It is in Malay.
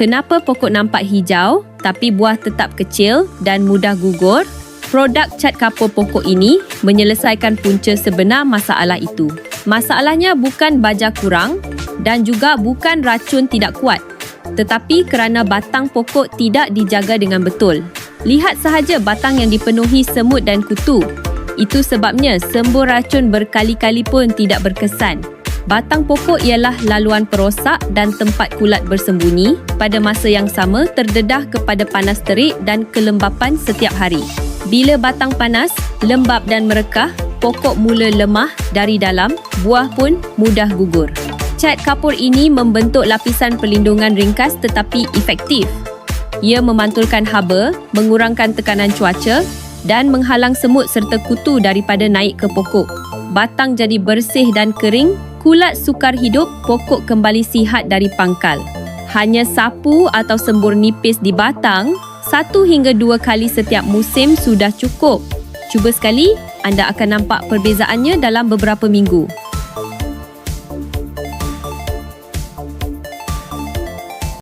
Kenapa pokok nampak hijau tapi buah tetap kecil dan mudah gugur? Produk cat kapur pokok ini menyelesaikan punca sebenar masalah itu. Masalahnya bukan baja kurang dan juga bukan racun tidak kuat, tetapi kerana batang pokok tidak dijaga dengan betul. Lihat sahaja batang yang dipenuhi semut dan kutu. Itu sebabnya sembur racun berkali-kali pun tidak berkesan. Batang pokok ialah laluan perosak dan tempat kulat bersembunyi, pada masa yang sama terdedah kepada panas terik dan kelembapan setiap hari. Bila batang panas, lembap dan merekah, pokok mula lemah dari dalam, buah pun mudah gugur. Cat kapur ini membentuk lapisan perlindungan ringkas tetapi efektif. Ia memantulkan haba, mengurangkan tekanan cuaca dan menghalang semut serta kutu daripada naik ke pokok. Batang jadi bersih dan kering, kulat sukar hidup, pokok kembali sihat dari pangkal. Hanya sapu atau sembur nipis di batang 1 hingga 2 kali setiap musim sudah cukup. Cuba sekali, anda akan nampak perbezaannya dalam beberapa minggu.